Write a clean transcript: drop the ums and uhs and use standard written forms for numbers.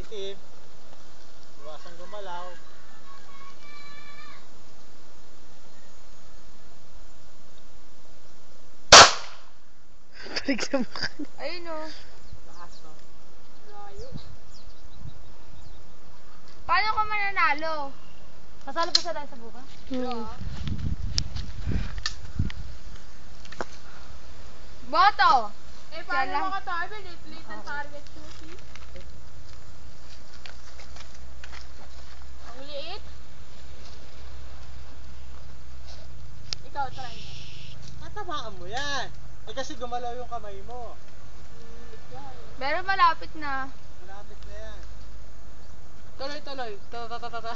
itim. Iwasan gumalaw. Balik sa mukha. Ayun o. Lakas to. Layo. Paano ka mananalo? Kasali pa tayo sa buka? Boto! Eh, paano makatabi? Late ang target susi. Ang liit. Ikaw, try mo. Tatamaan mo yan. Eh kasi gumalaw yung kamay mo. Pero malapit na. Malapit na yan. Tuloy. Ta.